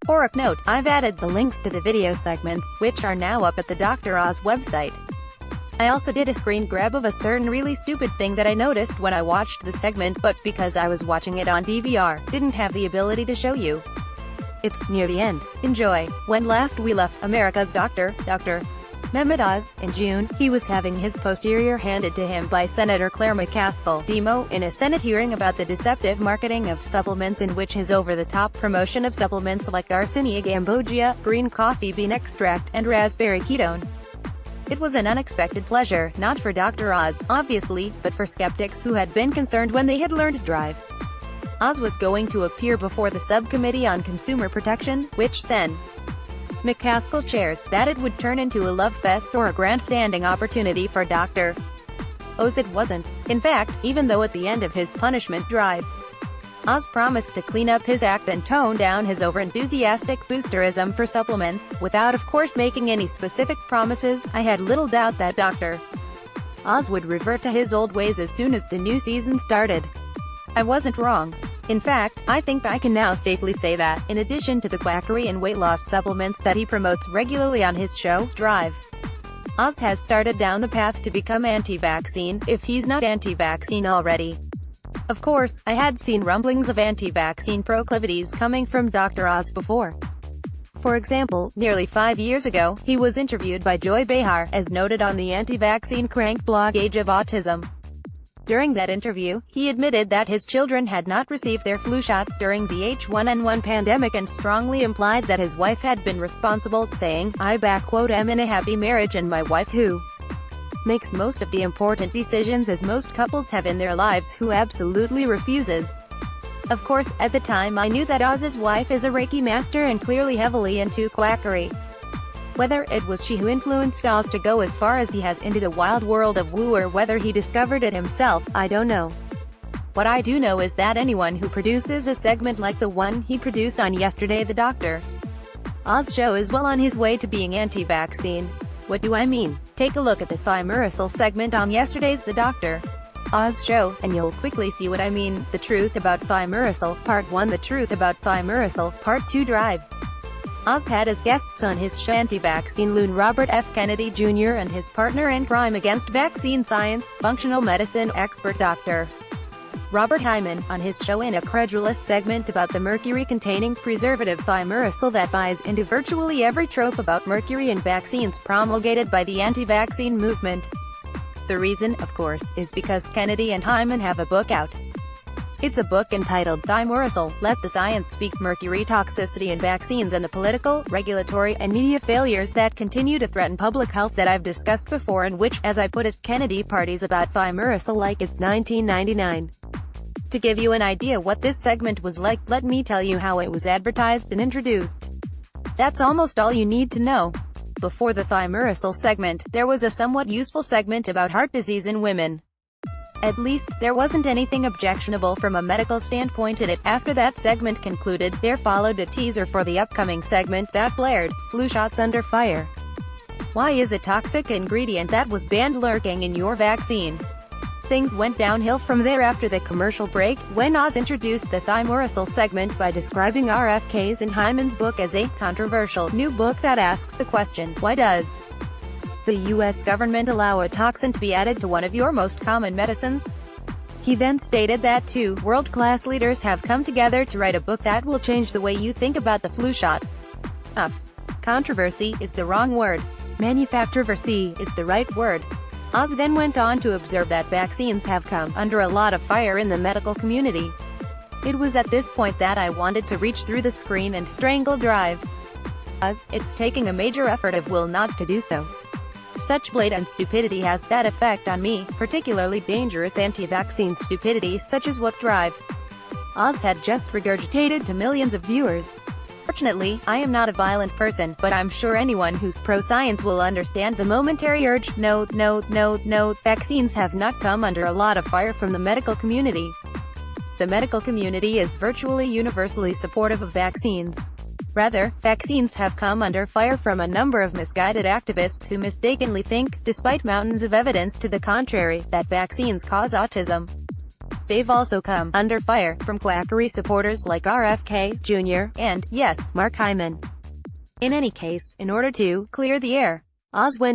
Quick note, I've added the links to the video segments, which are now up at the Dr. Oz website. I also did a screen grab of a certain really stupid thing that I noticed when I watched the segment, but because I was watching it on DVR, didn't have the ability to show you. It's near the end. Enjoy. When last we left America's Dr. Mehmet Oz, in June, he was having his posterior handed to him by Senator Claire McCaskill, Demo, in a Senate hearing about the deceptive marketing of supplements, in which his over-the-top promotion of supplements like Garcinia gambogia, green coffee bean extract, and raspberry ketone. It was an unexpected pleasure, not for Dr. Oz, obviously, but for skeptics who had been concerned when they had learned to drive. Oz was going to appear before the Subcommittee on Consumer Protection, which Sen. McCaskill chairs, that it would turn into a love fest or a grandstanding opportunity for Dr. Oz. It wasn't. In fact, even though at the end of his punishment drive, Oz promised to clean up his act and tone down his over-enthusiastic boosterism for supplements, without of course making any specific promises, I had little doubt that Dr. Oz would revert to his old ways as soon as the new season started. I wasn't wrong. In fact, I think I can now safely say that, in addition to the quackery and weight loss supplements that he promotes regularly on his show, Drive, Oz has started down the path to become anti-vaccine, if he's not anti-vaccine already. Of course, I had seen rumblings of anti-vaccine proclivities coming from Dr. Oz before. For example, nearly 5 years ago, he was interviewed by Joy Behar, as noted on the anti-vaccine crank blog Age of Autism. During that interview, he admitted that his children had not received their flu shots during the H1N1 pandemic and strongly implied that his wife had been responsible, saying, "I am in a happy marriage and my wife who makes most of the important decisions as most couples have in their lives who absolutely refuses." Of course, at the time I knew that Oz's wife is a Reiki master and clearly heavily into quackery. Whether it was she who influenced Oz to go as far as he has into the wild world of woo, or whether he discovered it himself, I don't know. What I do know is that anyone who produces a segment like the one he produced on Yesterday the Dr. Oz show is well on his way to being anti-vaccine. What do I mean? Take a look at the Thimerosal segment on yesterday's The Dr. Oz show, and you'll quickly see what I mean. The Truth About Thimerosal, Part 1. The Truth About Thimerosal, Part 2. Drive. Oz had as guests on his show anti-vaccine loon Robert F. Kennedy Jr. and his partner in crime against vaccine science, functional medicine expert Dr. Robert Hyman, on his show in a credulous segment about the mercury-containing preservative Thimerosal that buys into virtually every trope about mercury and vaccines promulgated by the anti-vaccine movement. The reason, of course, is because Kennedy and Hyman have a book out. It's a book entitled Thimerosal, Let the Science Speak: Mercury Toxicity in Vaccines and the Political, Regulatory, and Media Failures That Continue to Threaten Public Health, that I've discussed before, and which, as I put it, Kennedy parties about Thimerosal like it's 1999. To give you an idea what this segment was like, let me tell you how it was advertised and introduced. That's almost all you need to know. Before the Thimerosal segment, there was a somewhat useful segment about heart disease in women. At least, there wasn't anything objectionable from a medical standpoint in it. After that segment concluded, there followed a teaser for the upcoming segment that blared, "Flu shots under fire. Why is a toxic ingredient that was banned lurking in your vaccine?" Things went downhill from there after the commercial break, when Oz introduced the Thimerosal segment by describing RFK's and Hyman's book as a controversial new book that asks the question, why does the U.S. government allow a toxin to be added to one of your most common medicines? He then stated that two world-class leaders have come together to write a book that will change the way you think about the flu shot. Controversy is the wrong word. Manufactureversy is the right word. Oz then went on to observe that vaccines have come under a lot of fire in the medical community. It was at this point that I wanted to reach through the screen and strangle Drive. It's taking a major effort of will not to do so. Such blatant stupidity has that effect on me, particularly dangerous anti-vaccine stupidity such as what Drive Oz had just regurgitated to millions of viewers. Fortunately, I am not a violent person, but I'm sure anyone who's pro-science will understand the momentary urge. No, vaccines have not come under a lot of fire from the medical community. The medical community is virtually universally supportive of vaccines. Rather, vaccines have come under fire from a number of misguided activists who mistakenly think, despite mountains of evidence to the contrary, that vaccines cause autism. They've also come under fire from quackery supporters like RFK Jr. and, yes, Mark Hyman. In any case, in order to clear the air, Oz went